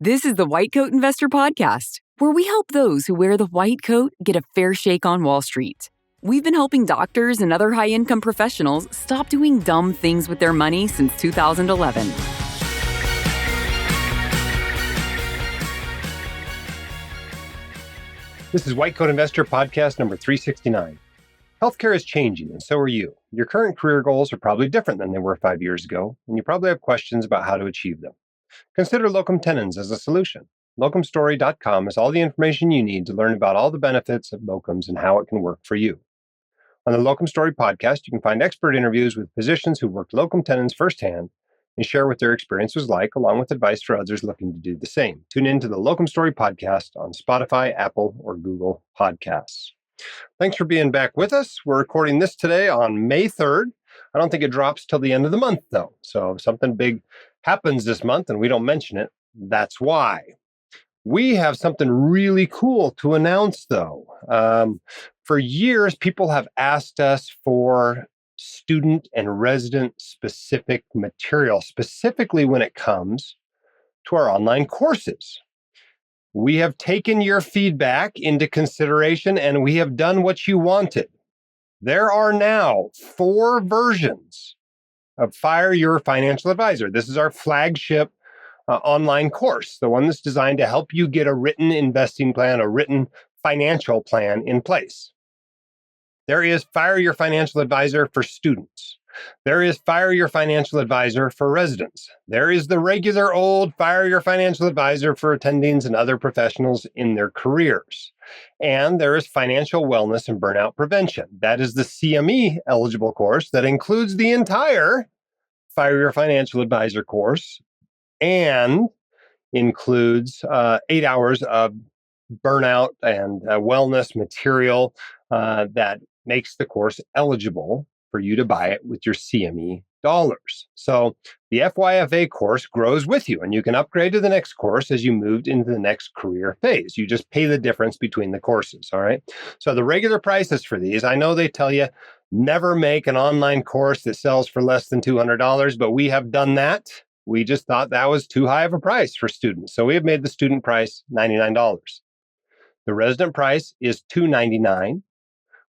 This is the White Coat Investor Podcast, where we help those who wear the white coat get a fair shake on Wall Street. We've been helping doctors and other high-income professionals stop doing dumb things with their money since 2011. This is White Coat Investor Podcast number 369. Healthcare is changing, and so are you. Your current career goals are probably different than they were 5 years ago, and you probably have questions about how to achieve them. Consider locum tenens as a solution. Locumstory.com has all the information you need to learn about all the benefits of locums and how it can work for you. On the Locumstory Podcast, you can find expert interviews with physicians who worked locum tenens firsthand and share what their experience was like, along with advice for others looking to do the same. Tune in to the Locumstory Podcast on Spotify, Apple, or Google Podcasts. Thanks for being back with us. We're recording this today on May 3rd. I don't think it drops till the end of the month, though. So if something big happens this month and we don't mention it, that's why. We have something really cool to announce, though. For years, people have asked us for student and resident specific material, specifically when it comes to our online courses. We have taken your feedback into consideration and we have done what you wanted. There are now 4 versions of Fire Your Financial Advisor. This is our flagship online course, the one that's designed to help you get a written investing plan, a written financial plan in place. There is Fire Your Financial Advisor for students. There is Fire Your Financial Advisor for residents. There is the regular old Fire Your Financial Advisor for attendings and other professionals in their careers. And there is Financial Wellness and Burnout Prevention. That is the CME eligible course that includes the entire Fire Your Financial Advisor course and includes 8 hours of burnout and wellness material that makes the course eligible for you to buy it with your CME dollars. So the FYFA course grows with you, and you can upgrade to the next course as you moved into the next career phase. You just pay the difference between the courses, all right? So the regular prices for these, I know they tell you never make an online course that sells for less than $200, but we have done that. We just thought that was too high of a price for students. So we have made the student price $99. The resident price is $299.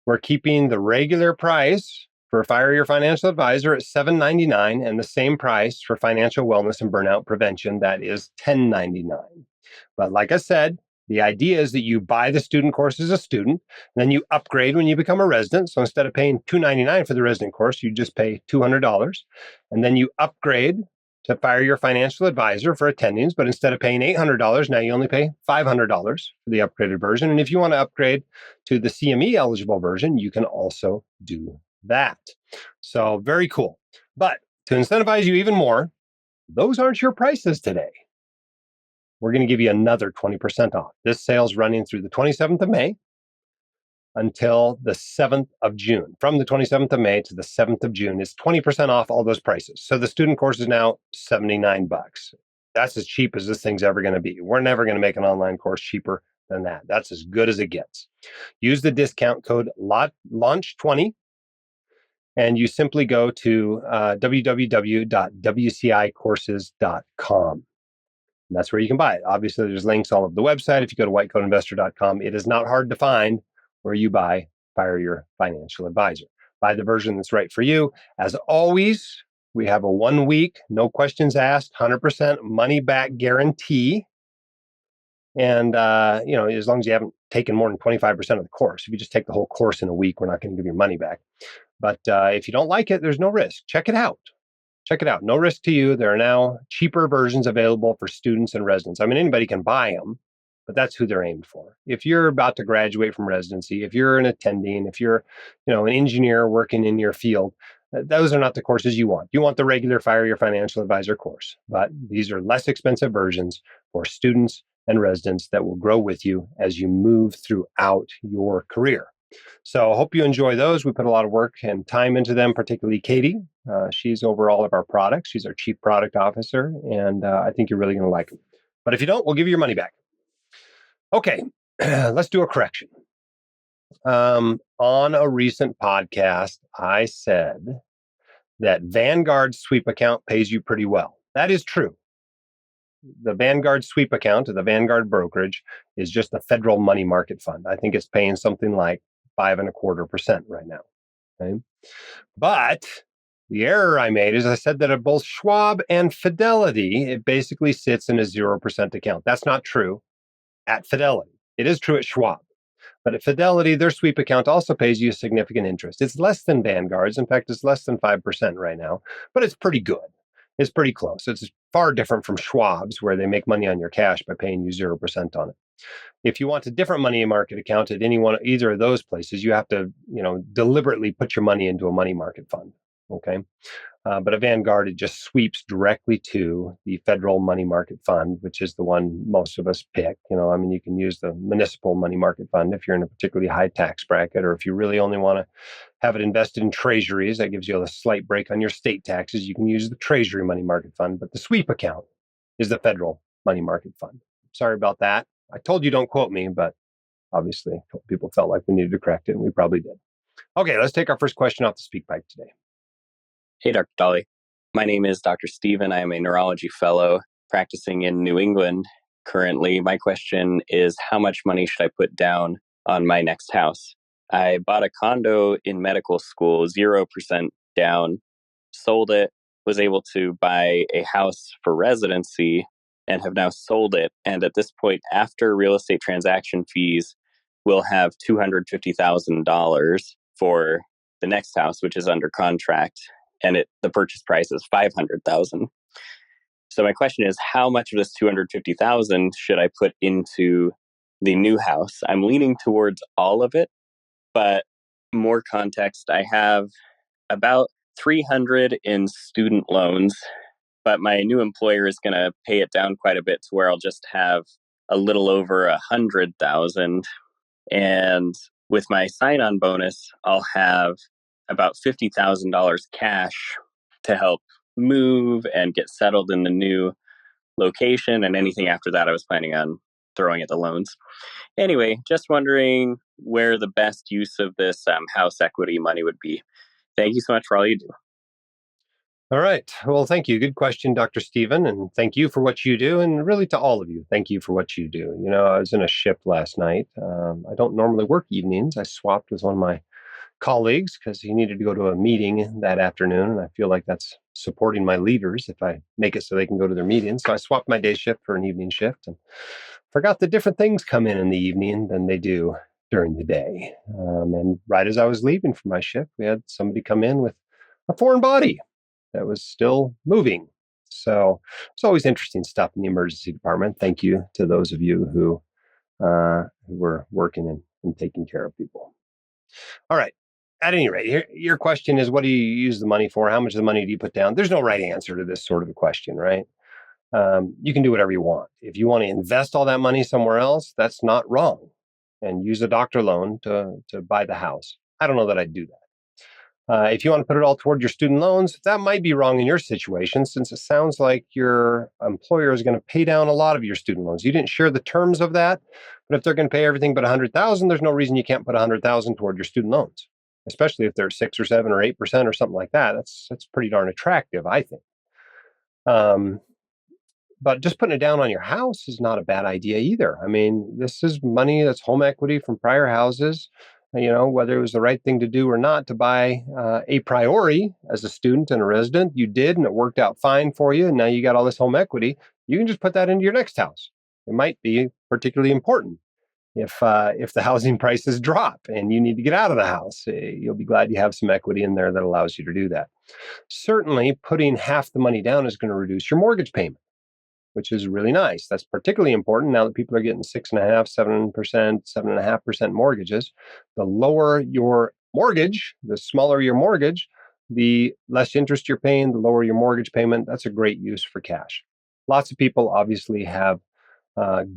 We're keeping the regular price for Fire Your Financial Advisor at $799 and the same price for Financial Wellness and Burnout Prevention, that is $1099. But like I said, the idea is that you buy the student course as a student, and then you upgrade when you become a resident. So instead of paying $299 for the resident course, you just pay $200. And then you upgrade to Fire Your Financial Advisor for attendings, but instead of paying $800, now you only pay $500 for the upgraded version. And if you want to upgrade to the CME eligible version, you can also do that. So very cool. But to incentivize you even more, those aren't your prices today. We're going to give you another 20% off. This sale's running through the 27th of May until the 7th of June. From the 27th of May to the 7th of June is 20% off all those prices. So the student course is now $79. That's as cheap as this thing's ever going to be. We're never going to make an online course cheaper than that. That's as good as it gets. Use the discount code LAUNCH20 and you simply go to www.wcicourses.com. And that's where you can buy it. Obviously, there's links all over the website. If you go to whitecoatinvestor.com, it is not hard to find where you buy Fire Your Financial Advisor. Buy the version that's right for you. As always, we have a 1 week, no questions asked, 100% money back guarantee. And, as long as you haven't taken more than 25% of the course. If you just take the whole course in a week, we're not going to give you money back. But if you don't like it, there's no risk. Check it out. Check it out. No risk to you. There are now cheaper versions available for students and residents. I mean, anybody can buy them, but that's who they're aimed for. If you're about to graduate from residency, if you're an attending, if you're, an engineer working in your field, those are not the courses you want. You want the regular Fire Your Financial Advisor course, but these are less expensive versions for students and residents that will grow with you as you move throughout your career. So I hope you enjoy those. We put a lot of work and time into them, particularly Katie. She's over all of our products. She's our chief product officer, and I think you're really going to like them. But if you don't, we'll give you your money back. Okay, let's do a correction. On a recent podcast, I said that Vanguard's sweep account pays you pretty well. That is true. The Vanguard sweep account, the Vanguard brokerage, is just a federal money market fund. I think it's paying something like 5.25% right now. Okay? But the error I made is I said that at both Schwab and Fidelity, it basically sits in a 0% account. That's not true at Fidelity. It is true at Schwab. But at Fidelity, their sweep account also pays you a significant interest. It's less than Vanguard's. In fact, it's less than 5% right now, but it's pretty good. It's pretty close. It's far different from Schwab's, where they make money on your cash by paying you 0% on it. If you want a different money market account at either of those places, you have to, deliberately put your money into a money market fund. Okay. But at Vanguard, it just sweeps directly to the federal money market fund, which is the one most of us pick. You can use the municipal money market fund if you're in a particularly high tax bracket, or if you really only want to have it invested in treasuries, that gives you a slight break on your state taxes. You can use the treasury money market fund, but the sweep account is the federal money market fund. Sorry about that. I told you don't quote me, but obviously people felt like we needed to correct it, and we probably did. Okay, let's take our first question off the speak pipe today. Hey, Dr. Dolly. My name is Dr. Steven. I am a neurology fellow practicing in New England currently. My question is, how much money should I put down on my next house? I bought a condo in medical school, 0% down, sold it, was able to buy a house for residency, and have now sold it. And at this point, after real estate transaction fees, we'll have $250,000 for the next house, which is under contract. And the purchase price is $500,000. So my question is, how much of this $250,000 should I put into the new house? I'm leaning towards all of it, but more context, I have about $300 in student loans, but my new employer is going to pay it down quite a bit to where I'll just have a little over $100,000. And with my sign-on bonus, I'll have about $50,000 cash to help move and get settled in the new location. And anything after that, I was planning on throwing at the loans. Anyway, just wondering where the best use of this house equity money would be. Thank you so much for all you do. All right. Well, thank you. Good question, Dr. Steven. And thank you for what you do. And really to all of you, thank you for what you do. I was in a shift last night. I don't normally work evenings. I swapped with one of my colleagues because he needed to go to a meeting that afternoon. And I feel like that's supporting my leaders if I make it so they can go to their meetings. So I swapped my day shift for an evening shift and forgot that different things come in the evening than they do during the day. And right as I was leaving for my shift, we had somebody come in with a foreign body that was still moving. So it's always interesting stuff in the emergency department. Thank you to those of you who were working and taking care of people. All right. At any rate, your question is, what do you use the money for? How much of the money do you put down? There's no right answer to this sort of a question, right? You can do whatever you want. If you want to invest all that money somewhere else, that's not wrong. And use a doctor loan to buy the house. I don't know that I'd do that. If you want to put it all toward your student loans, that might be wrong in your situation, since it sounds like your employer is going to pay down a lot of your student loans. You didn't share the terms of that, but if they're going to pay everything but $100,000, there's no reason you can't put $100,000 toward your student loans, especially if they're 6 or 7 or 8% or something like that. That's pretty darn attractive, I think. But just putting it down on your house is not a bad idea either. I mean, this is money that's home equity from prior houses. Whether it was the right thing to do or not to buy a priori as a student and a resident, you did, and it worked out fine for you. And now you got all this home equity. You can just put that into your next house. It might be particularly important if the housing prices drop and you need to get out of the house. You'll be glad you have some equity in there that allows you to do that. Certainly, putting half the money down is going to reduce your mortgage payment, which is really nice. That's particularly important now that people are getting 6.5%, 7%, 7.5% mortgages. The lower your mortgage, the smaller your mortgage, the less interest you're paying, the lower your mortgage payment. That's a great use for cash. Lots of people obviously have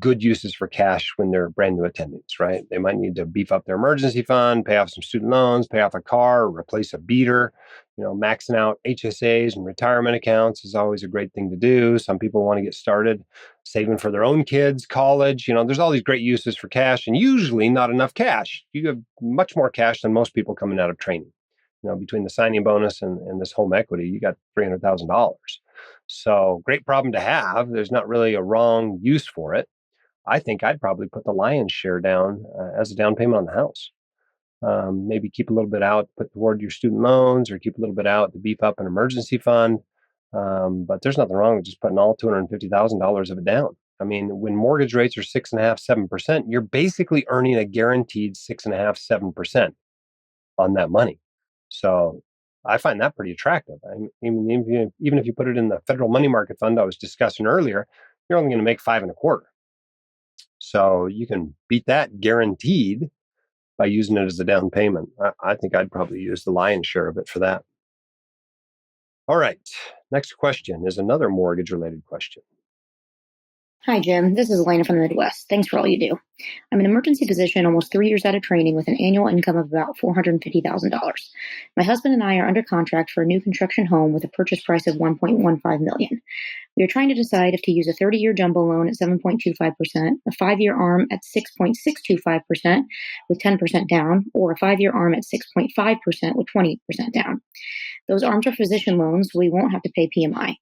good uses for cash when they're brand new attendings, right? They might need to beef up their emergency fund, pay off some student loans, pay off a car, replace a beater. Maxing out HSAs and retirement accounts is always a great thing to do. Some people want to get started saving for their own kids' college. There's all these great uses for cash, and usually not enough cash. You have much more cash than most people coming out of training. between the signing bonus and this home equity, you got $300,000. So great problem to have. There's not really a wrong use for it. I think I'd probably put the lion's share down as a down payment on the house. Maybe keep a little bit out, put toward your student loans, or keep a little bit out to beef up an emergency fund. But there's nothing wrong with just putting all $250,000 of it down. I mean, when mortgage rates are 6.5%, 7%, you're basically earning a guaranteed 6.5%, 7% on that money. So I find that pretty attractive. I mean, even if you put it in the federal money market fund I was discussing earlier, you're only going to make 5.25%. So you can beat that guaranteed by using it as a down payment. I think I'd probably use the lion's share of it for that. All right. Next question is another mortgage-related question. Hi, Jim. This is Elena from the Midwest. Thanks for all you do. I'm an emergency physician, almost 3 years out of training with an annual income of about $450,000. My husband and I are under contract for a new construction home with a purchase price of $1.15 million. We are trying to decide if to use a 30-year jumbo loan at 7.25%, a 5-year ARM at 6.625% with 10% down, or a 5-year ARM at 6.5% with 20% down. Those ARMs are physician loans, so we won't have to pay PMI.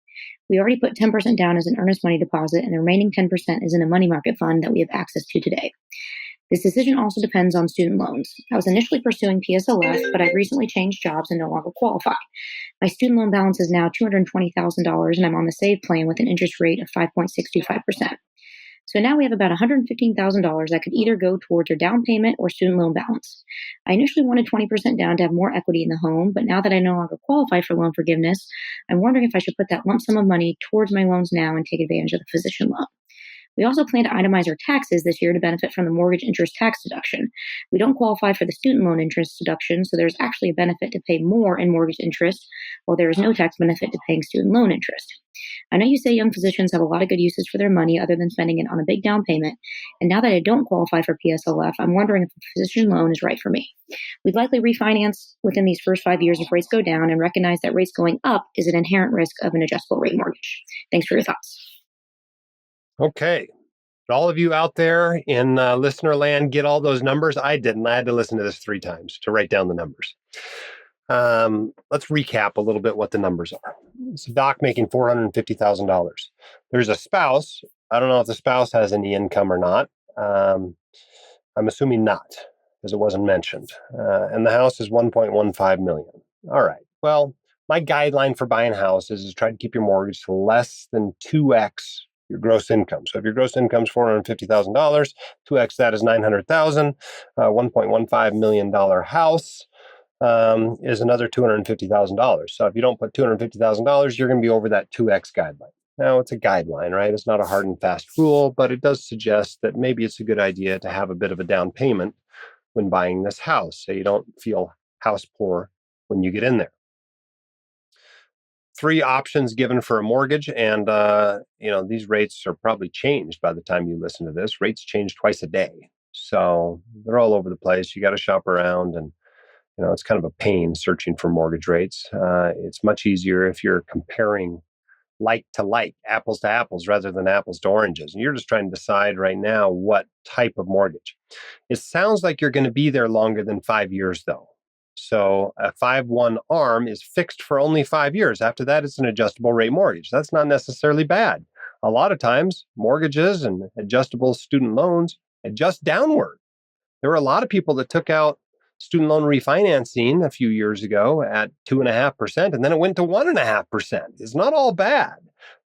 We already put 10% down as an earnest money deposit, and the remaining 10% is in a money market fund that we have access to today. This decision also depends on student loans. I was initially pursuing PSLF, but I've recently changed jobs and no longer qualify. My student loan balance is now $220,000, and I'm on the SAVE plan with an interest rate of 5.625%. So now we have about $115,000 that could either go towards our down payment or student loan balance. I initially wanted 20% down to have more equity in the home, but now that I no longer qualify for loan forgiveness, I'm wondering if I should put that lump sum of money towards my loans now and take advantage of the physician loan. We also plan to itemize our taxes this year to benefit from the mortgage interest tax deduction. We don't qualify for the student loan interest deduction, so there's actually a benefit to pay more in mortgage interest, while there is no tax benefit to paying student loan interest. I know you say young physicians have a lot of good uses for their money other than spending it on a big down payment, and now that I don't qualify for PSLF, I'm wondering if a physician loan is right for me. We'd likely refinance within these first 5 years if rates go down and recognize that rates going up is an inherent risk of an adjustable rate mortgage. Thanks for your thoughts. Okay. All of you out there in listener land, get all those numbers. I didn't. I had to listen to this 3 times to write down the numbers. Let's recap a little bit what the numbers are. It's a doc making $450,000. There's a spouse. I don't know if the spouse has any income or not. I'm assuming not, because it wasn't mentioned. And the house is $1.15 million. All right. Well, my guideline for buying houses is try to keep your mortgage to less than 2x your gross income. So if your gross income is $450,000, 2x that is $900,000. $1.15 million house is another $250,000. So if you don't put $250,000, you're going to be over that 2x guideline. Now, it's a guideline, right? It's not a hard and fast rule, but it does suggest that maybe it's a good idea to have a bit of a down payment when buying this house, so you don't feel house poor when you get in there. 3 options given for a mortgage, and these rates are probably changed by the time you listen to this. Rates change twice a day, so they're all over the place. You got to shop around, and it's kind of a pain searching for mortgage rates. It's much easier if you're comparing like to like, apples to apples, rather than apples to oranges. And you're just trying to decide right now what type of mortgage. It sounds like you're going to be there longer than 5 years, though. So a 5/1 ARM is fixed for only 5 years. After that, it's an adjustable rate mortgage. That's not necessarily bad. A lot of times, mortgages and adjustable student loans adjust downward. There were a lot of people that took out student loan refinancing a few years ago at 2.5%, and then it went to 1.5%. It's not all bad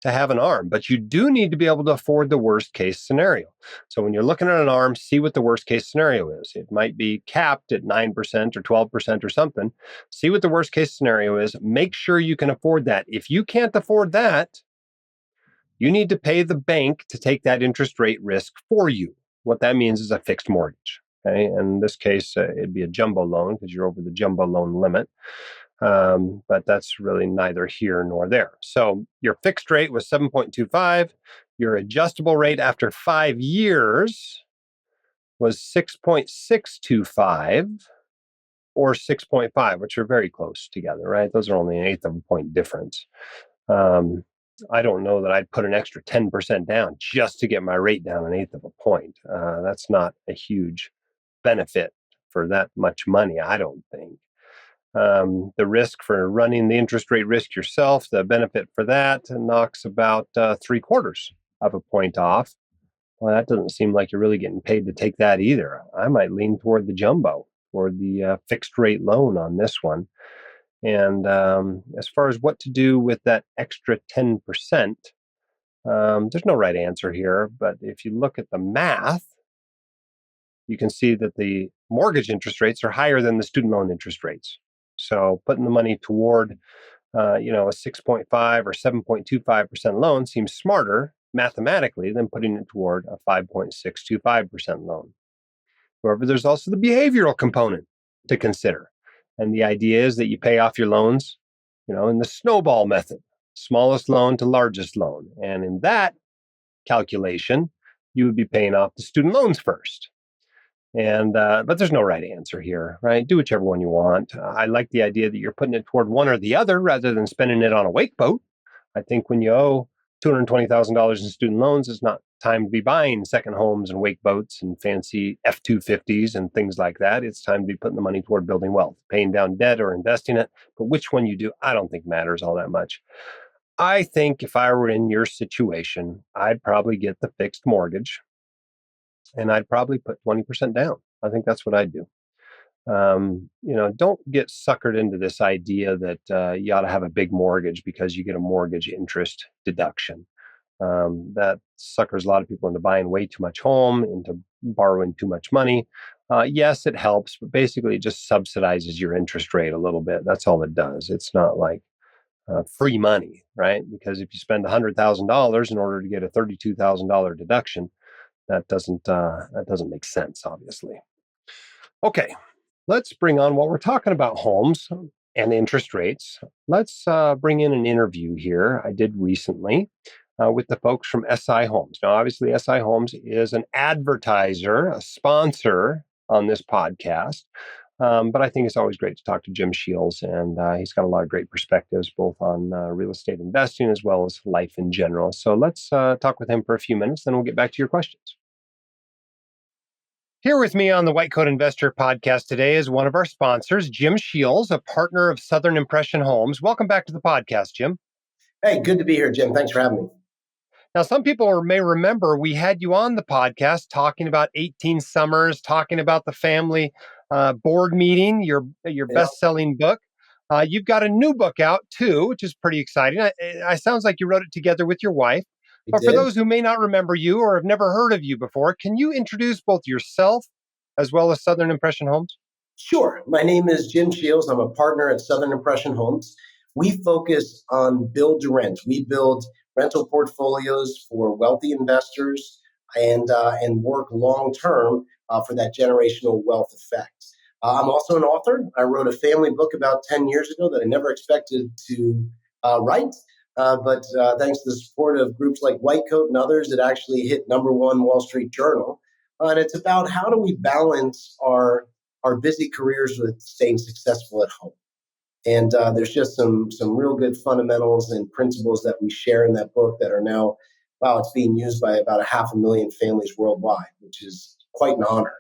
to have an ARM, but you do need to be able to afford the worst case scenario. So when you're looking at an ARM, see what the worst case scenario is. It might be capped at 9% or 12% or something. See what the worst case scenario is. Make sure you can afford that. If you can't afford that, you need to pay the bank to take that interest rate risk for you. What that means is a fixed mortgage. Okay, in this case, it'd be a jumbo loan because you're over the jumbo loan limit. But that's really neither here nor there. So your fixed rate was 7.25. Your adjustable rate after 5 years was 6.625 or 6.5, which are very close together, right? Those are only an eighth of a point difference. I don't know that I'd put an extra 10% down just to get my rate down an eighth of a point. That's not a huge benefit for that much money, I don't think. The risk for running the interest rate risk yourself, the benefit for that knocks about 3/4 of a point off. Well, that doesn't seem like you're really getting paid to take that either. I might lean toward the jumbo or the fixed rate loan on this one. And as far as what to do with that extra 10%, there's no right answer here. But if you look at the math, you can see that the mortgage interest rates are higher than the student loan interest rates. So putting the money toward, a 6.5 or 7.25% loan seems smarter mathematically than putting it toward a 5.625% loan. However, there's also the behavioral component to consider. And the idea is that you pay off your loans, in the snowball method, smallest loan to largest loan. And in that calculation, you would be paying off the student loans first. And but there's no right answer here, right? Do whichever one you want. I like the idea that you're putting it toward one or the other rather than spending it on a wake boat. I think when you owe $220,000 in student loans, it's not time to be buying second homes and wake boats and fancy F-250s and things like that. It's time to be putting the money toward building wealth, paying down debt or investing it. But which one you do, I don't think matters all that much. I think if I were in your situation, I'd probably get the fixed mortgage and I'd probably put 20% down. I think that's what I'd do. Don't get suckered into this idea that you ought to have a big mortgage because you get a mortgage interest deduction. That suckers a lot of people into buying way too much home, into borrowing too much money. Yes, it helps, but basically it just subsidizes your interest rate a little bit. That's all it does. It's not like free money, right? Because if you spend $100,000 in order to get a $32,000 deduction, that doesn't make sense, obviously. Okay, let's bring on, while we're talking about homes and interest rates, let's bring in an interview here I did recently with the folks from SI Homes. Now, obviously, SI Homes is an advertiser, a sponsor on this podcast. But I think it's always great to talk to Jim Sheils, and he's got a lot of great perspectives, both on real estate investing as well as life in general. So let's talk with him for a few minutes, then we'll get back to your questions. Here with me on the White Coat Investor Podcast today is one of our sponsors, Jim Sheils, a partner of Southern Impression Homes. Welcome back to the podcast, Jim. Hey, good to be here, Jim. Thanks for having me. Now, some people may remember we had you on the podcast talking about 18 Summers, talking about the family board meeting, your best-selling book. You've got a new book out too, which is pretty exciting. It sounds like you wrote it together with your wife. But for those who may not remember you or have never heard of you before, can you introduce both yourself as well as Southern Impression Homes? Sure. My name is Jim Sheils. I'm a partner at Southern Impression Homes. We focus on build to rent. We build rental portfolios for wealthy investors and work long term for that generational wealth effect. I'm also an author. I wrote a family book about 10 years ago that I never expected to write. But thanks to the support of groups like White Coat and others, it actually hit #1 Wall Street Journal. And it's about how do we balance our busy careers with staying successful at home. And there's just some real good fundamentals and principles that we share in that book that are now, it's being used by about 500,000 families worldwide, which is quite an honor.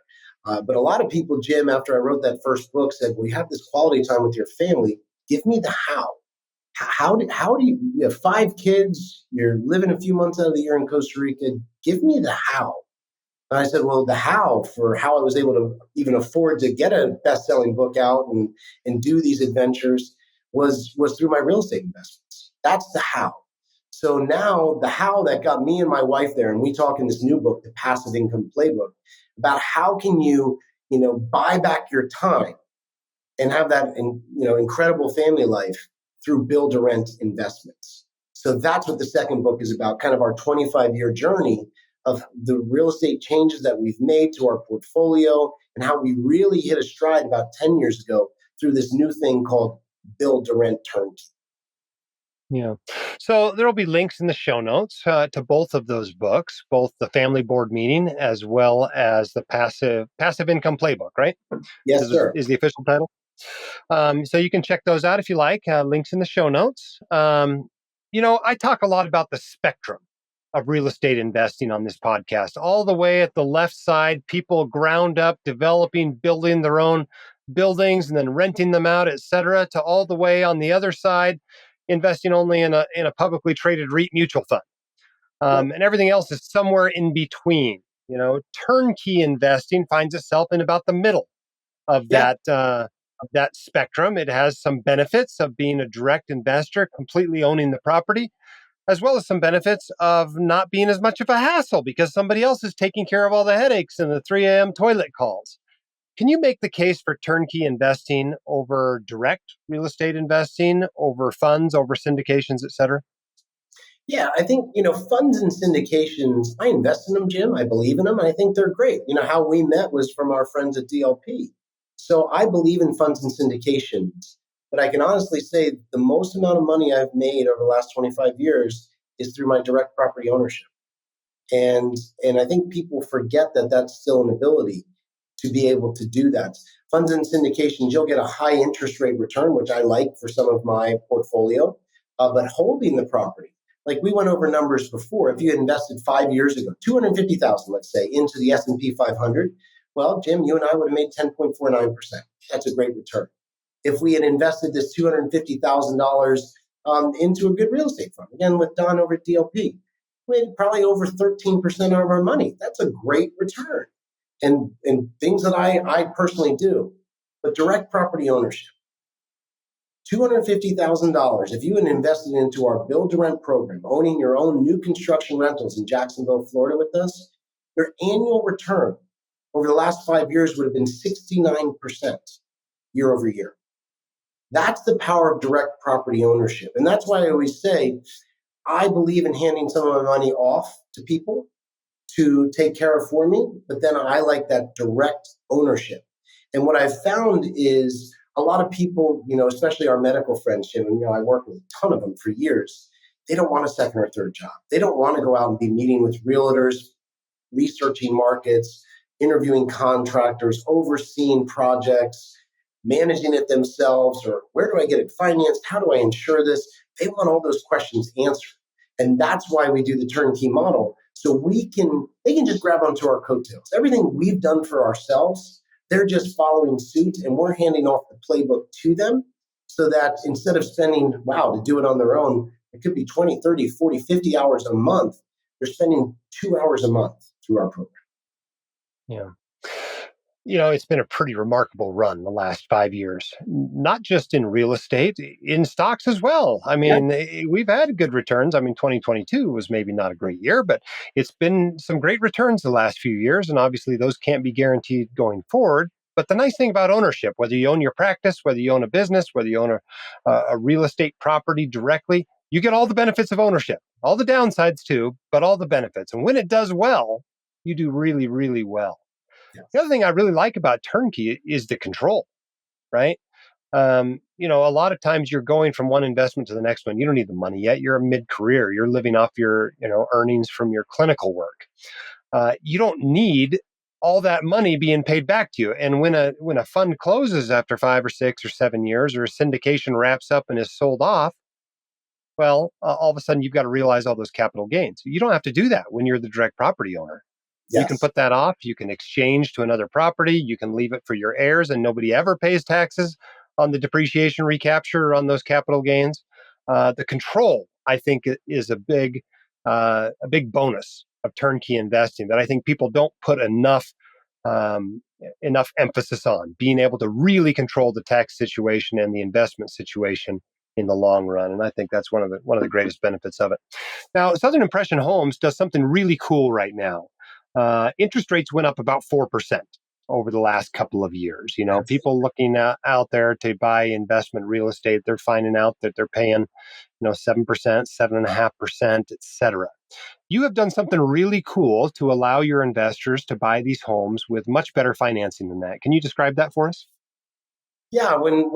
But a lot of people, Jim, after I wrote that first book, said, well, you have this quality time with your family. Give me the how. How do you have 5 kids, you're living a few months out of the year in Costa Rica, give me the how. And I said, well, the how for how I was able to even afford to get a best-selling book out and do these adventures was through my real estate investments. That's the how. So now the how that got me and my wife there, and we talk in this new book, The Passive Income Playbook, about how can you buy back your time and have that incredible family life through build-to-rent investments. So that's what the second book is about, kind of our 25-year journey of the real estate changes that we've made to our portfolio and how we really hit a stride about 10 years ago through this new thing called build-to-rent turnkey. Yeah. So there'll be links in the show notes to both of those books, both the family board meeting as well as the passive income playbook, right? Yes, sir. Is the official title. So you can check those out if you like. Links in the show notes. I talk a lot about the spectrum of real estate investing on this podcast, all the way at the left side, people ground up, developing, building their own buildings and then renting them out, et cetera, to all the way on the other side, investing only in a publicly traded REIT mutual fund. And everything else is somewhere in between. Turnkey investing finds itself in about the middle of that spectrum. It has some benefits of being a direct investor, completely owning the property, as well as some benefits of not being as much of a hassle because somebody else is taking care of all the headaches and the 3 a.m. toilet calls. Can you make the case for turnkey investing over direct real estate investing, over funds, over syndications, et cetera? Yeah, I think, funds and syndications, I invest in them, Jim. I believe in them. I think they're great. How we met was from our friends at DLP. So I believe in funds and syndications. But I can honestly say the most amount of money I've made over the last 25 years is through my direct property ownership. And I think people forget that that's still an ability to be able to do that. Funds and syndications, you'll get a high interest rate return, which I like for some of my portfolio, but holding the property. Like we went over numbers before. If you invested 5 years ago, 250,000, let's say, into the S&P 500, well, Jim, you and I would have made 10.49%. That's a great return. If we had invested this $250,000 into a good real estate fund, again with Don over at DLP, we had probably over 13% of our money. That's a great return. And things that I personally do, but direct property ownership. $250,000, if you had invested into our build to rent program, owning your own new construction rentals in Jacksonville, Florida with us, your annual return over the last 5 years would have been 69% year over year. That's the power of direct property ownership. And that's why I always say, I believe in handing some of my money off to people to take care of for me, but then I like that direct ownership. And what I've found is a lot of people, especially our medical friends, Jim, and I work with a ton of them for years, they don't want a second or third job. They don't want to go out and be meeting with realtors, researching markets, interviewing contractors, overseeing projects, managing it themselves, or where do I get it financed? How do I insure this? They want all those questions answered. And that's why we do the turnkey model. So they can just grab onto our coattails. Everything we've done for ourselves, they're just following suit, and we're handing off the playbook to them so that instead of spending, to do it on their own, it could be 20, 30, 40, 50 hours a month. They're spending 2 hours a month through our program. Yeah. It's been a pretty remarkable run the last 5 years, not just in real estate, in stocks as well. I mean, We've had good returns. 2022 was maybe not a great year, but it's been some great returns the last few years. And obviously those can't be guaranteed going forward. But the nice thing about ownership, whether you own your practice, whether you own a business, whether you own a real estate property directly, you get all the benefits of ownership, all the downsides too, but all the benefits. And when it does well, you do really, really well. Yes. The other thing I really like about turnkey is the control, right? A lot of times you're going from one investment to the next one. You don't need the money yet. You're mid-career. You're living off your, earnings from your clinical work. You don't need all that money being paid back to you. And when a fund closes after 5 or 6 or 7 years, or a syndication wraps up and is sold off, well, all of a sudden you've got to realize all those capital gains. You don't have to do that when you're the direct property owner. Yes. You can put that off. You can exchange to another property. You can leave it for your heirs, and nobody ever pays taxes on the depreciation recapture on those capital gains. The control, I think, is a big bonus of turnkey investing that I think people don't put enough emphasis on, being able to really control the tax situation and the investment situation in the long run. And I think that's one of the greatest benefits of it. Now, Southern Impression Homes does something really cool right now. Interest rates went up about 4% over the last couple of years. Yes. People looking out there to buy investment real estate, they're finding out that they're paying, 7%, 7.5%, et cetera. You have done something really cool to allow your investors to buy these homes with much better financing than that. Can you describe that for us? Yeah, when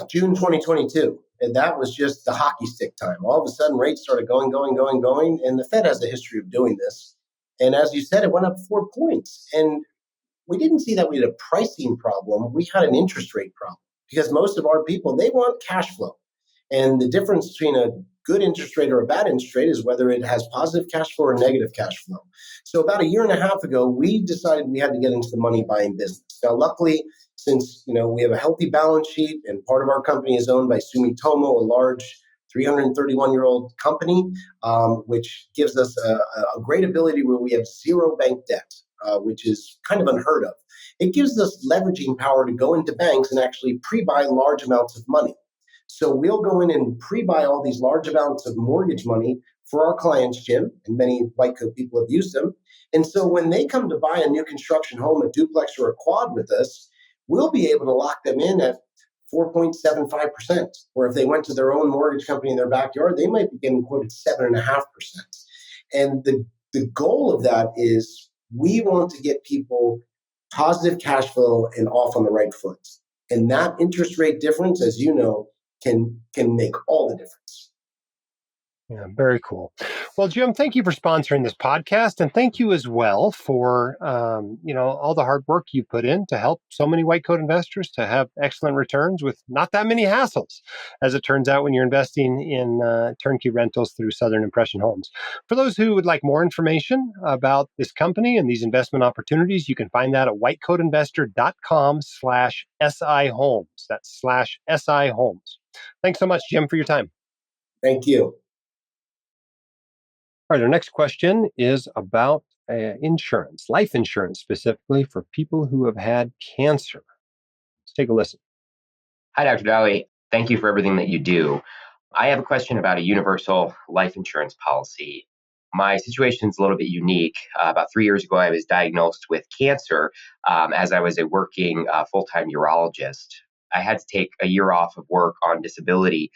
June 2022, and that was just the hockey stick time. All of a sudden, rates started going, and the Fed has a history of doing this. And as you said, it went up 4 points. And we didn't see that we had a pricing problem. We had an interest rate problem because most of our people, they want cash flow. And the difference between a good interest rate or a bad interest rate is whether it has positive cash flow or negative cash flow. So about a year and a half ago, we decided we had to get into the money buying business. Now, luckily, since we have a healthy balance sheet and part of our company is owned by Sumitomo, a large 331-year-old company, which gives us a great ability where we have zero bank debt, which is kind of unheard of. It gives us leveraging power to go into banks and actually pre-buy large amounts of money. So we'll go in and pre-buy all these large amounts of mortgage money for our clients, Jim, and many white coat people have used them. And so when they come to buy a new construction home, a duplex or a quad with us, we'll be able to lock them in at 4.75%. Or if they went to their own mortgage company in their backyard, they might be getting quoted 7.5%. And the goal of that is we want to get people positive cash flow and off on the right foot. And that interest rate difference, as you know, can make all the difference. Yeah, very cool. Well, Jim, thank you for sponsoring this podcast, and thank you as well for all the hard work you put in to help so many white coat investors to have excellent returns with not that many hassles, as it turns out when you're investing in turnkey rentals through Southern Impression Homes. For those who would like more information about this company and these investment opportunities, you can find that at whitecoatinvestor.com/SI Homes. That's /SI Homes. Thanks so much, Jim, for your time. Thank you. All right, our next question is about insurance, life insurance specifically for people who have had cancer. Let's take a listen. Hi, Dr. Dolly. Thank you for everything that you do. I have a question about a universal life insurance policy. My situation is a little bit unique. About 3 years ago, I was diagnosed with cancer as I was a working full-time urologist. I had to take a year off of work on disability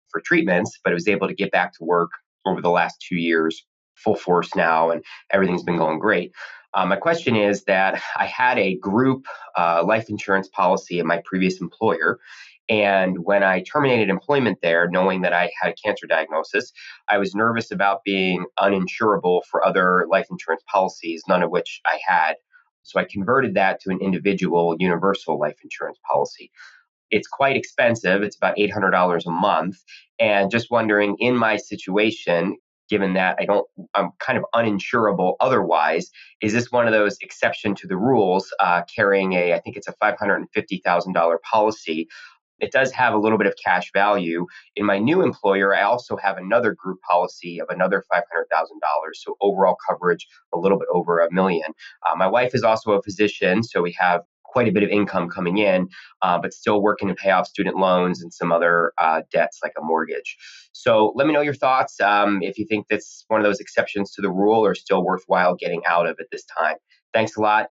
for treatments, but I was able to get back to work over the last 2 years, full force now, and everything's been going great. My question is that I had a group life insurance policy in my previous employer. And when I terminated employment there, knowing that I had a cancer diagnosis, I was nervous about being uninsurable for other life insurance policies, none of which I had. So I converted that to an individual universal life insurance policy. It's quite expensive. It's about $800 a month. And just wondering, in my situation, given that I'm kind of uninsurable otherwise, is this one of those exception to the rules, carrying I think it's a $550,000 policy? It does have a little bit of cash value. In my new employer, I also have another group policy of another $500,000. So overall coverage, a little bit over $1 million. My wife is also a physician, so we have quite a bit of income coming in, but still working to pay off student loans and some other debts like a mortgage. So let me know your thoughts if you think that's one of those exceptions to the rule or still worthwhile getting out of at this time. Thanks a lot.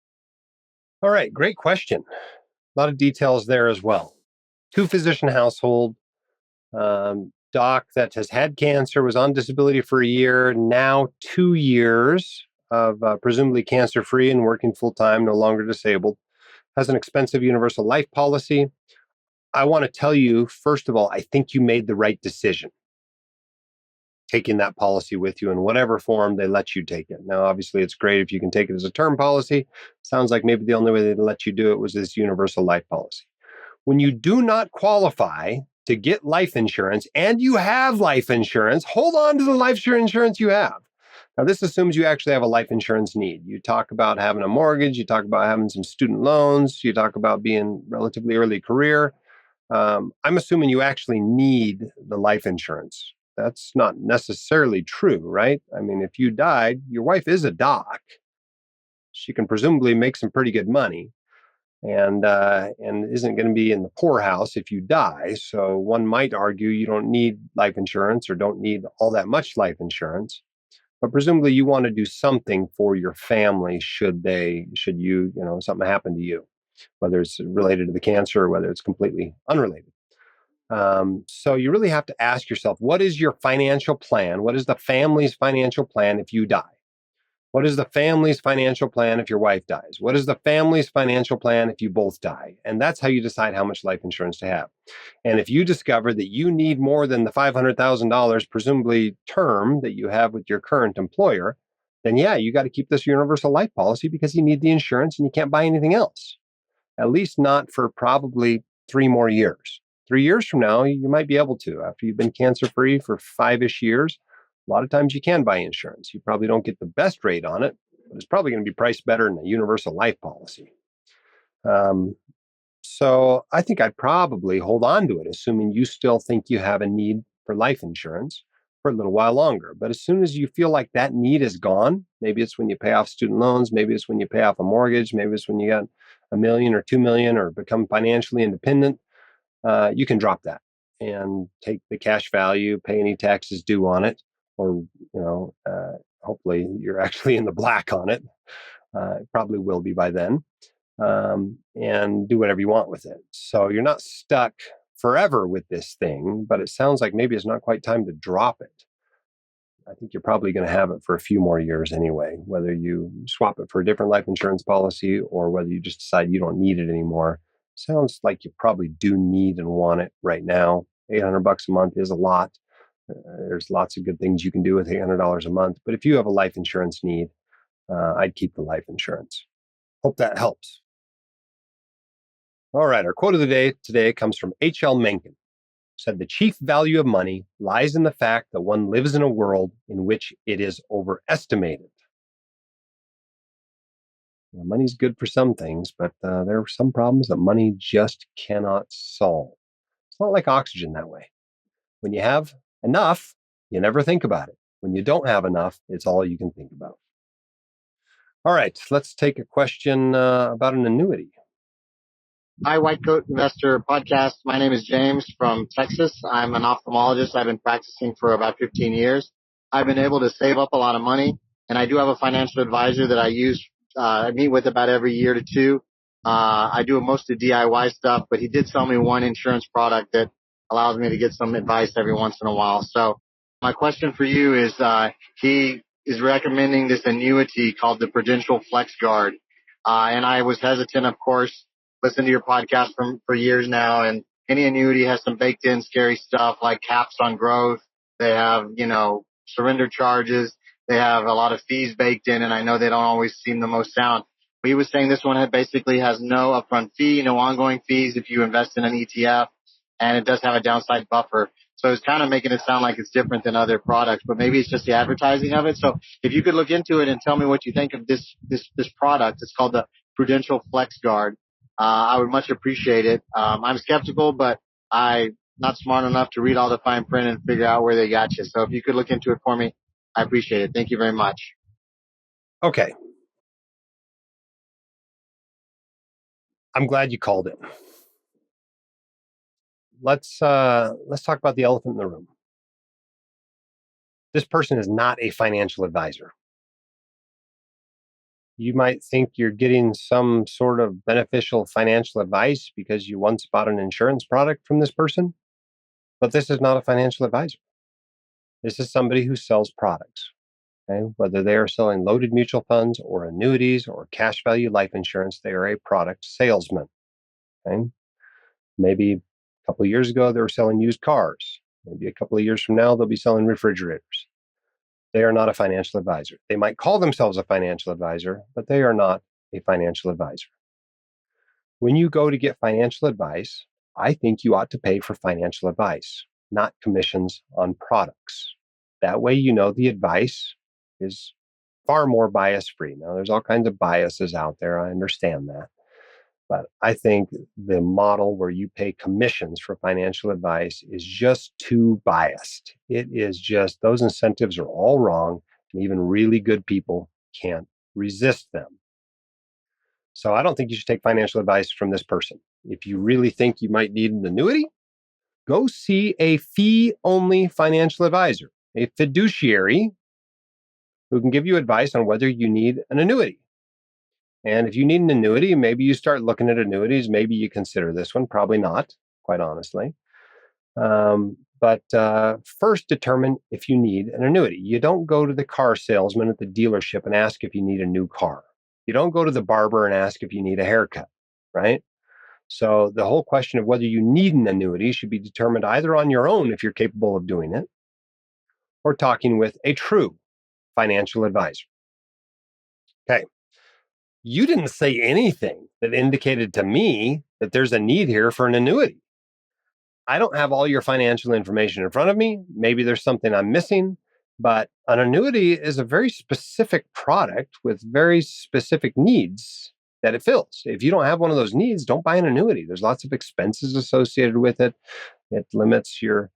All right, great question. A lot of details there as well. 2-physician household, doc that has had cancer, was on disability for a year, now 2 years of presumably cancer-free and working full-time, no longer disabled. Has an expensive universal life policy. I want to tell you, first of all, I think you made the right decision taking that policy with you in whatever form they let you take it. Now, obviously, it's great if you can take it as a term policy. Sounds like maybe the only way they'd let you do it was this universal life policy. When you do not qualify to get life insurance and you have life insurance, hold on to the life insurance you have. Now, this assumes you actually have a life insurance need. You talk about having a mortgage, you talk about having some student loans, you talk about being relatively early career. I'm assuming you actually need the life insurance. That's not necessarily true, right? I mean, if you died, your wife is a doc. She can presumably make some pretty good money and isn't going to be in the poorhouse if you die. So one might argue you don't need life insurance or don't need all that much life insurance. But presumably you want to do something for your family should something happen to you, whether it's related to the cancer or whether it's completely unrelated. So you really have to ask yourself, what is your financial plan? What is the family's financial plan if you die? What is the family's financial plan if your wife dies? What is the family's financial plan if you both die? And that's how you decide how much life insurance to have. And if you discover that you need more than the $500,000, presumably term, that you have with your current employer, then yeah, you got to keep this universal life policy because you need the insurance and you can't buy anything else. At least not for probably 3 more years. 3 years from now, you might be able to. After you've been cancer-free for 5-ish years, a lot of times you can buy insurance. You probably don't get the best rate on it, but it's probably going to be priced better than a universal life policy. So I think I'd probably hold on to it, assuming you still think you have a need for life insurance for a little while longer. But as soon as you feel like that need is gone, maybe it's when you pay off student loans, maybe it's when you pay off a mortgage, maybe it's when you got $1 million or $2 million or become financially independent, you can drop that and take the cash value, pay any taxes due on it, or hopefully you're actually in the black on it. It probably will be by then. And do whatever you want with it. So you're not stuck forever with this thing, but it sounds like maybe it's not quite time to drop it. I think you're probably going to have it for a few more years anyway, whether you swap it for a different life insurance policy or whether you just decide you don't need it anymore. Sounds like you probably do need and want it right now. $800 a month is a lot. There's lots of good things you can do with $800 a month. But if you have a life insurance need, I'd keep the life insurance. Hope that helps. All right, our quote of the day today comes from H.L. Mencken. Said, "The chief value of money lies in the fact that one lives in a world in which it is overestimated." Now, money's good for some things, but there are some problems that money just cannot solve. It's not like oxygen that way. When you have enough, you never think about it. When you don't have enough, it's all you can think about. All right, let's take a question about an annuity. Hi, White Coat Investor Podcast. My name is James from Texas. I'm an ophthalmologist. I've been practicing for about 15 years. I've been able to save up a lot of money, and I do have a financial advisor that I use. I meet with about every year to two. I do most of the DIY stuff, but he did sell me one insurance product that allows me to get some advice every once in a while. So my question for you is, he is recommending this annuity called the Prudential FlexGuard. And I was hesitant, of course. Listened to your podcast for years now, and any annuity has some baked in scary stuff like caps on growth. They have, surrender charges. They have a lot of fees baked in, and I know they don't always seem the most sound. But he was saying this one basically has no upfront fee, no ongoing fees if you invest in an ETF, and it does have a downside buffer. So it's kind of making it sound like it's different than other products, but maybe it's just the advertising of it. So if you could look into it and tell me what you think of this product, it's called the Prudential FlexGuard. I would much appreciate it. I'm skeptical, but I'm not smart enough to read all the fine print and figure out where they got you. So if you could look into it for me, I appreciate it. Thank you very much. Okay. I'm glad you called it. Let's talk about the elephant in the room. This person is not a financial advisor. You might think you're getting some sort of beneficial financial advice because you once bought an insurance product from this person, but this is not a financial advisor. This is somebody who sells products, okay? Whether they are selling loaded mutual funds or annuities or cash value life insurance, they are a product salesman, okay? Maybe a couple of years ago, they were selling used cars. Maybe a couple of years from now, they'll be selling refrigerators. They are not a financial advisor. They might call themselves a financial advisor, but they are not a financial advisor. When you go to get financial advice, I think you ought to pay for financial advice, not commissions on products. That way, the advice is far more bias-free. Now, there's all kinds of biases out there. I understand that. But I think the model where you pay commissions for financial advice is just too biased. It is just, those incentives are all wrong, and even really good people can't resist them. So I don't think you should take financial advice from this person. If you really think you might need an annuity, go see a fee-only financial advisor, a fiduciary who can give you advice on whether you need an annuity. And if you need an annuity, maybe you start looking at annuities. Maybe you consider this one. Probably not, quite honestly. But first determine if you need an annuity. You don't go to the car salesman at the dealership and ask if you need a new car. You don't go to the barber and ask if you need a haircut, right? So the whole question of whether you need an annuity should be determined either on your own if you're capable of doing it, or talking with a true financial advisor. Okay. You didn't say anything that indicated to me that there's a need here for an annuity. I don't have all your financial information in front of me. Maybe there's something I'm missing, but an annuity is a very specific product with very specific needs that it fills. If you don't have one of those needs, don't buy an annuity. There's lots of expenses associated with it. It limits your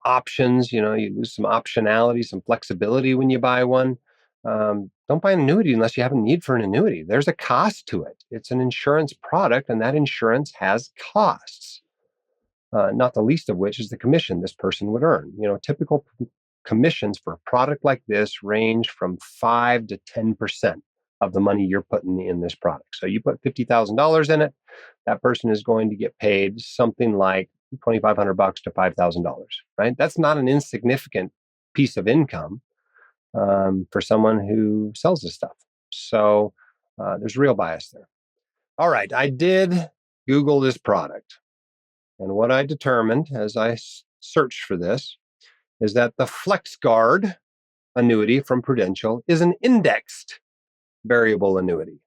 options. You lose some optionality, some flexibility when you buy one. Don't buy an annuity unless you have a need for an annuity. There's a cost to it. It's an insurance product, and that insurance has costs. Not the least of which is the commission this person would earn. Typical commissions for a product like this range from 5 to 10% of the money you're putting in this product. So you put $50,000 in it, that person is going to get paid something like $2,500 to $5,000, right? That's not an insignificant piece of income for someone who sells this stuff. So there's real bias there. All right, I did Google this product. And what I determined as I searched for this is that the FlexGuard annuity from Prudential is an indexed variable annuity.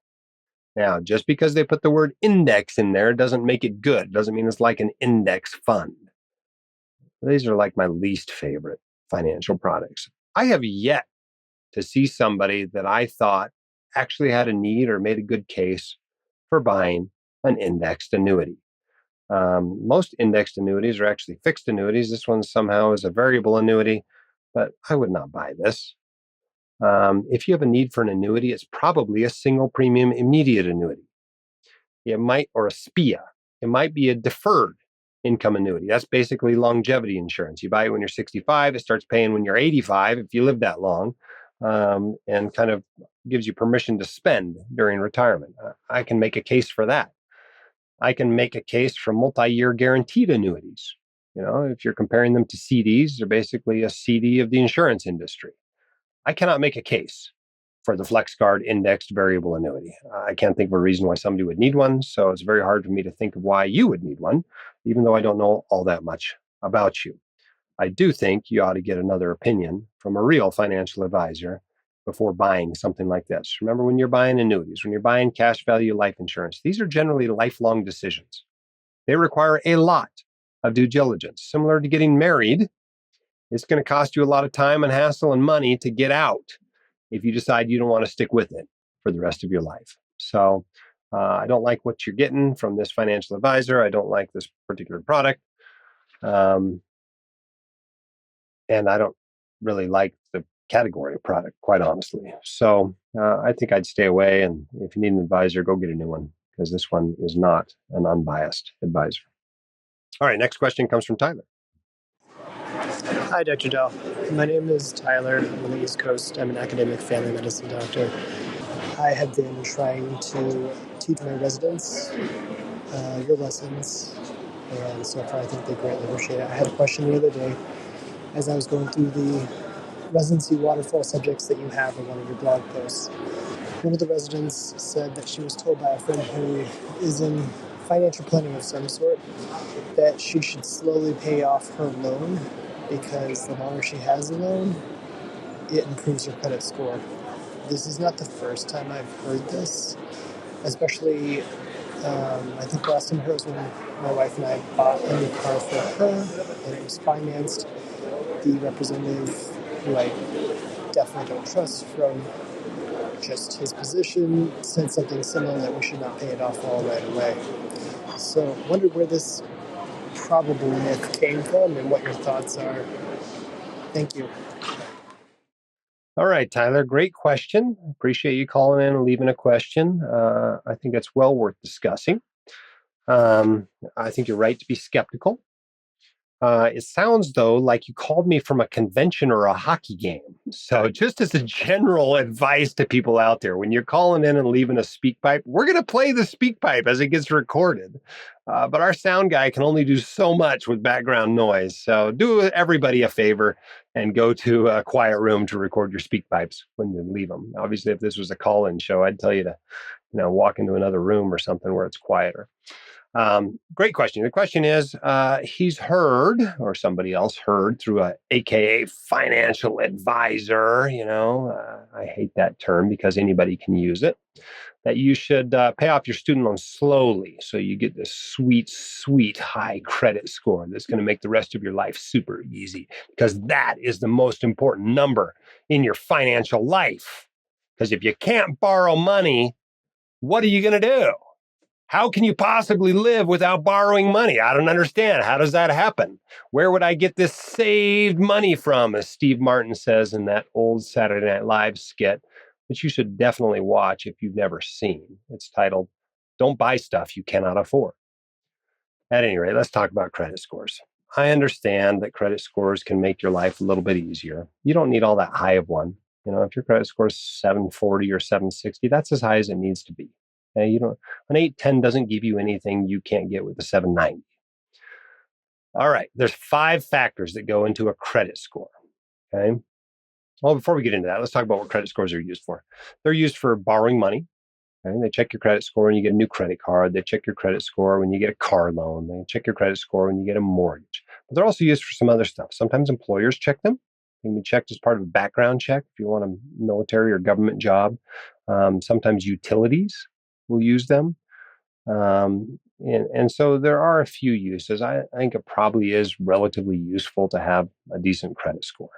Now, just because they put the word index in there doesn't make it good. Doesn't mean it's like an index fund. These are like my least favorite financial products. I have yet to see somebody that I thought actually had a need or made a good case for buying an indexed annuity. Most indexed annuities are actually fixed annuities. This one somehow is a variable annuity, but I would not buy this. If you have a need for an annuity, it's probably a single premium immediate annuity. Or a SPIA. It might be a deferred income annuity. That's basically longevity insurance. You buy it when you're 65, it starts paying when you're 85 if you live that long, and kind of gives you permission to spend during retirement. I can make a case for that. I can make a case for multi-year guaranteed annuities. If you're comparing them to CDs, they're basically a CD of the insurance industry. I cannot make a case for the FlexGuard indexed variable annuity. I can't think of a reason why somebody would need one, so it's very hard for me to think of why you would need one, even though I don't know all that much about you. I do think you ought to get another opinion from a real financial advisor before buying something like this. Remember, when you're buying annuities, when you're buying cash value life insurance, these are generally lifelong decisions. They require a lot of due diligence. Similar to getting married, it's going to cost you a lot of time and hassle and money to get out if you decide you don't want to stick with it for the rest of your life. So I don't like what you're getting from this financial advisor. I don't like this particular product. And I don't really like the category of product, quite honestly. So I think I'd stay away. And if you need an advisor, go get a new one, because this one is not an unbiased advisor. All right, next question comes from Tyler. Hi, Dr. Dahl. My name is Tyler. I'm on the East Coast. I'm an academic family medicine doctor. I have been trying to teach my residents your lessons, and so far I think they greatly appreciate it. I had a question the other day as I was going through the residency waterfall subjects that you have in one of your blog posts. One of the residents said that she was told by a friend who is in financial planning of some sort that she should slowly pay off her loan, because the longer she has a loan, it improves her credit score. This is not the first time I've heard this, especially I think last time I heard it was when my wife and I bought a new car for her, and it was financed. The representative, who I definitely don't trust from just his position, said something similar, that we should not pay it off all right away. So I wondered where this probable myth came from and what your thoughts are. Thank you. All right, Tyler, great question. Appreciate you calling in and leaving a question. I think it's well worth discussing. I think you're right to be skeptical. It sounds, though, like you called me from a convention or a hockey game. So just as a general advice to people out there, when you're calling in and leaving a speak pipe, we're going to play the speak pipe as it gets recorded. But our sound guy can only do so much with background noise. So do everybody a favor and go to a quiet room to record your speak pipes when you leave them. Obviously, if this was a call-in show, I'd tell you to walk into another room or something where it's quieter. Great question. The question is, he's heard, or somebody else heard through a AKA financial advisor, I hate that term because anybody can use it, that you should pay off your student loan slowly so you get this sweet, sweet high credit score that's going to make the rest of your life super easy, because that is the most important number in your financial life. Because if you can't borrow money, what are you going to do? How can you possibly live without borrowing money? I don't understand. How does that happen? Where would I get this saved money from, as Steve Martin says in that old Saturday Night Live skit, which you should definitely watch if you've never seen. It's titled, Don't Buy Stuff You Cannot Afford. At any rate, let's talk about credit scores. I understand that credit scores can make your life a little bit easier. You don't need all that high of one. If your credit score is 740 or 760, that's as high as it needs to be. Okay? An 810 doesn't give you anything you can't get with a 790. All right, there's 5 factors that go into a credit score. Okay. Well, before we get into that, let's talk about what credit scores are used for. They're used for borrowing money. Okay? They check your credit score when you get a new credit card. They check your credit score when you get a car loan. They check your credit score when you get a mortgage. But they're also used for some other stuff. Sometimes employers check them. They can be checked as part of a background check if you want a military or government job. Sometimes utilities will use them. And so there are a few uses. I think it probably is relatively useful to have a decent credit score.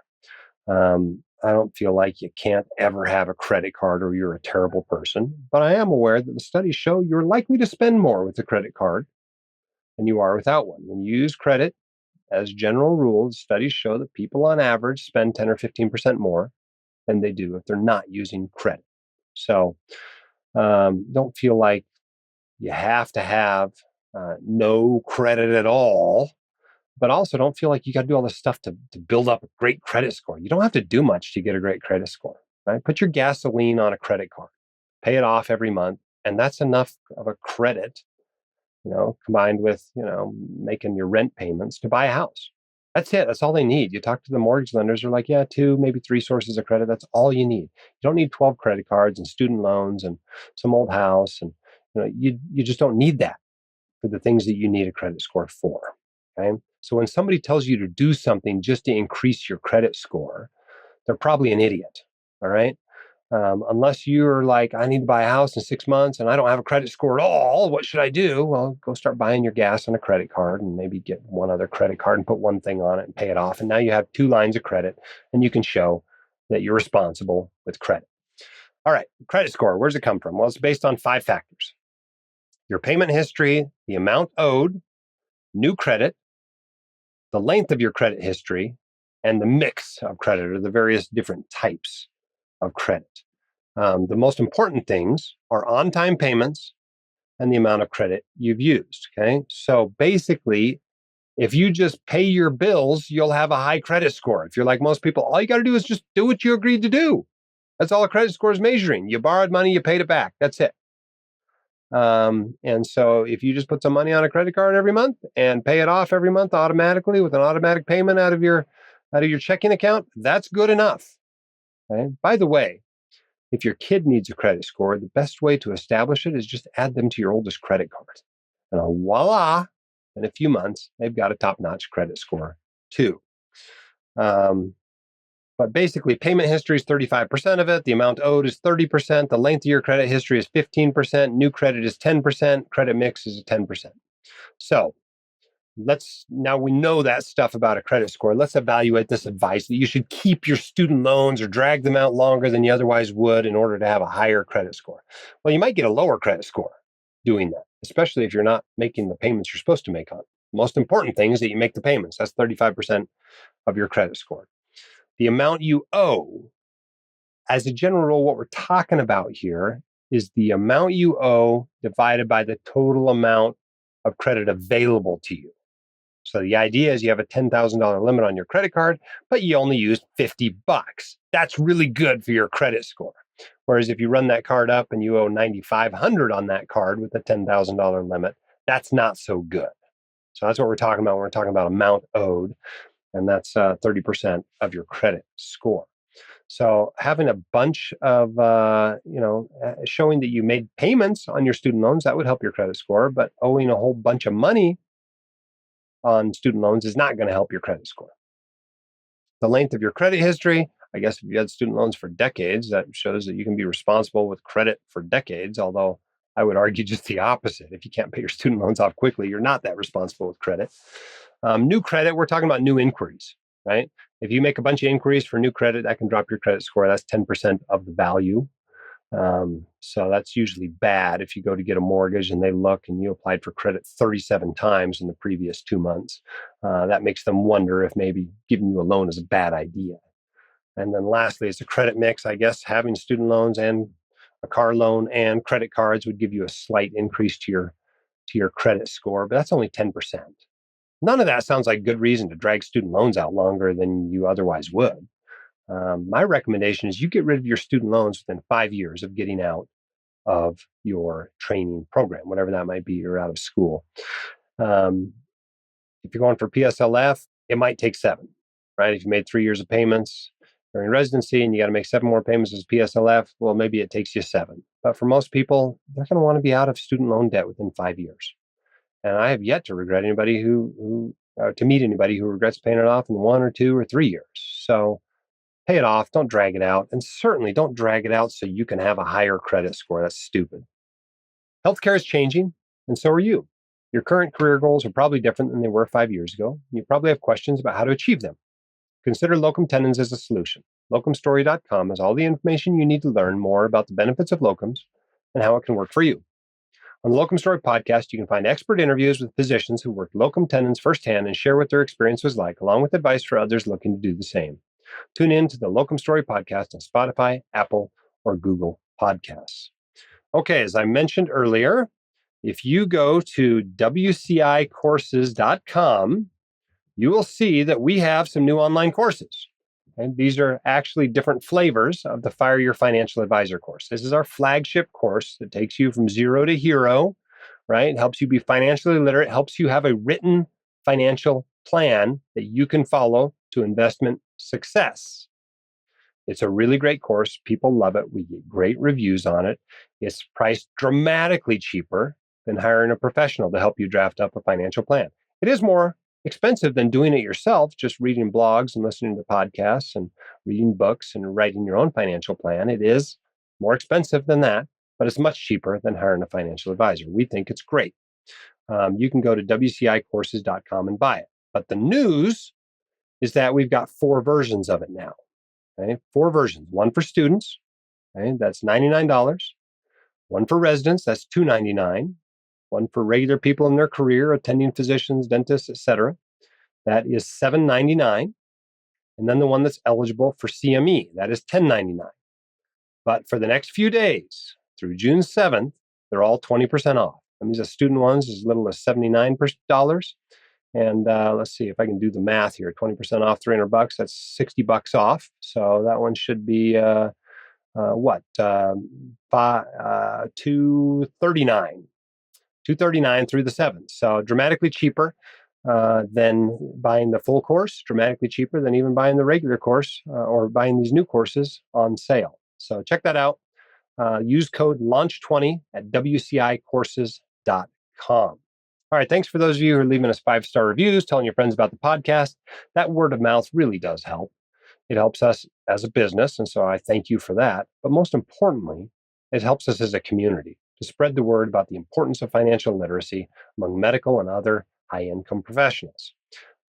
I don't feel like you can't ever have a credit card or you're a terrible person, but I am aware that the studies show you're likely to spend more with a credit card than you are without one. When you use credit, as general rules, studies show that people on average spend 10 or 15% more than they do if they're not using credit. So don't feel like you have to have no credit at all, but also don't feel like you got to do all this stuff to build up a great credit score. You don't have to do much to get a great credit score, right? Put your gasoline on a credit card, pay it off every month, and that's enough of a credit, combined with, making your rent payments to buy a house. That's it. That's all they need. You talk to the mortgage lenders, they're like, 2, maybe 3 sources of credit. That's all you need. You don't need 12 credit cards and student loans and some old house. And, you just don't need that for the things that you need a credit score for. Okay. So when somebody tells you to do something just to increase your credit score, they're probably an idiot. All right. Unless you're like, I need to buy a house in 6 months and I don't have a credit score at all. What should I do? Well, go start buying your gas on a credit card and maybe get one other credit card and put one thing on it and pay it off. And now you have 2 lines of credit and you can show that you're responsible with credit. All right. Credit score. Where's it come from? Well, it's based on 5 factors. Your payment history, the amount owed, new credit, the length of your credit history, and the mix of credit, or the various different types of credit. The most important things are on-time payments and the amount of credit you've used. Okay, so basically, if you just pay your bills, you'll have a high credit score. If you're like most people, all you got to do is just do what you agreed to do. That's all a credit score is measuring. You borrowed money, you paid it back. That's it. And so if you just put some money on a credit card every month and pay it off every month automatically with an automatic payment out of your checking account, that's good enough. Okay? By the way, if your kid needs a credit score, the best way to establish it is just add them to your oldest credit card. And voila, in a few months, they've got a top-notch credit score too. But basically, payment history is 35% of it. The amount owed is 30%. The length of your credit history is 15%. New credit is 10%. Credit mix is 10%. So now we know that stuff about a credit score. Let's evaluate this advice that you should keep your student loans or drag them out longer than you otherwise would in order to have a higher credit score. Well, you might get a lower credit score doing that, especially if you're not making the payments you're supposed to make on it. The most important thing is that you make the payments. That's 35% of your credit score. The amount you owe, as a general rule, what we're talking about here is the amount you owe divided by the total amount of credit available to you. So the idea is you have a $10,000 limit on your credit card, but you only used $50. That's really good for your credit score. Whereas if you run that card up and you owe $9,500 on that card with a $10,000 limit, that's not so good. So that's what we're talking about when we're talking about amount owed. And that's 30% of your credit score. So having a bunch of, showing that you made payments on your student loans, that would help your credit score. But owing a whole bunch of money on student loans is not going to help your credit score. The length of your credit history, I guess if you had student loans for decades, that shows that you can be responsible with credit for decades, although I would argue just the opposite. If you can't pay your student loans off quickly, you're not that responsible with credit. New credit, we're talking about new inquiries, right? If you make a bunch of inquiries for new credit, that can drop your credit score. That's 10% of the value. So that's usually bad if you go to get a mortgage and they look and you applied for credit 37 times in the previous 2 months. That makes them wonder if maybe giving you a loan is a bad idea. And then lastly, it's a credit mix. I guess having student loans and a car loan and credit cards would give you a slight increase to your credit score, but that's only 10%. None of that sounds like good reason to drag student loans out longer than you otherwise would. My recommendation is you get rid of your student loans within 5 years of getting out of your training program, whatever that might be, you're out of school. If you're going for PSLF, it might take 7, right? If you made 3 years of payments during residency and you got to make 7 more payments as PSLF, well, maybe it takes you 7. But for most people, they're going to want to be out of student loan debt within 5 years. And I have yet to regret anybody to meet anybody who regrets paying it off in 1 or 2 or 3 years. So pay it off. Don't drag it out. And certainly don't drag it out so you can have a higher credit score. That's stupid. Healthcare is changing, and so are you. Your current career goals are probably different than they were 5 years ago. You probably have questions about how to achieve them. Consider locum tenens as a solution. Locumstory.com has all the information you need to learn more about the benefits of locums and how it can work for you. On the Locumstory Podcast, you can find expert interviews with physicians who worked locum tenens firsthand and share what their experience was like, along with advice for others looking to do the same. Tune in to the Locumstory Podcast on Spotify, Apple, or Google Podcasts. Okay, as I mentioned earlier, if you go to WCIcourses.com, you will see that we have some new online courses. And these are actually different flavors of the Fire Your Financial Advisor course. This is our flagship course that takes you from zero to hero, right? It helps you be financially literate, helps you have a written financial plan that you can follow to investment success. It's a really great course. People love it. We get great reviews on it. It's priced dramatically cheaper than hiring a professional to help you draft up a financial plan. It is more expensive than doing it yourself, just reading blogs and listening to podcasts and reading books and writing your own financial plan. It is more expensive than that, but it's much cheaper than hiring a financial advisor. We think it's great. You can go to WCIcourses.com and buy it. But the news is that we've got 4 versions of it now. Okay? 4 versions. One for students, okay? That's $99. One for residents, that's $299. One for regular people in their career, attending physicians, dentists, etc. That is $799. And then the one that's eligible for CME, that is $1099. But for the next few days, through June 7th, they're all 20% off. That means the student ones as little as $79. And let's see if I can do the math here. 20% off, $300. That's $60 off. So that one should be $239. $239 through the 7th. So dramatically cheaper than buying the full course, dramatically cheaper than even buying the regular course or buying these new courses on sale. So check that out. Use code LAUNCH20 at WCIcourses.com. All right. Thanks for those of you who are leaving us 5-star reviews, telling your friends about the podcast. That word of mouth really does help. It helps us as a business. And so I thank you for that. But most importantly, it helps us as a community to spread the word about the importance of financial literacy among medical and other high-income professionals.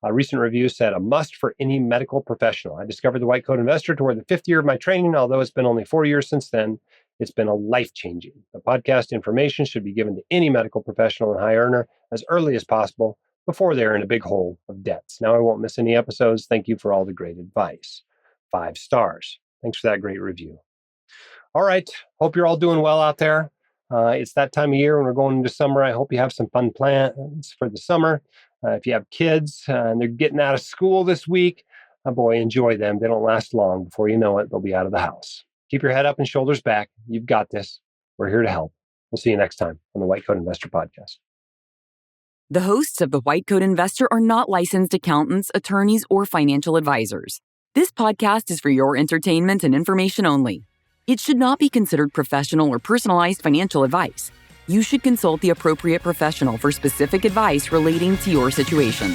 A recent review said, a must for any medical professional. I discovered the White Coat Investor toward the 5th year of my training. Although it's been only 4 years since then, it's been a life-changing. The podcast information should be given to any medical professional and high earner as early as possible before they're in a big hole of debts. Now I won't miss any episodes. Thank you for all the great advice. 5 stars. Thanks for that great review. All right. Hope you're all doing well out there. It's that time of year when we're going into summer. I hope you have some fun plans for the summer. If you have kids and they're getting out of school this week, boy, enjoy them. They don't last long. Before you know it, they'll be out of the house. Keep your head up and shoulders back. You've got this. We're here to help. We'll see you next time on the White Coat Investor Podcast. The hosts of the White Coat Investor are not licensed accountants, attorneys, or financial advisors. This podcast is for your entertainment and information only. It should not be considered professional or personalized financial advice. You should consult the appropriate professional for specific advice relating to your situation.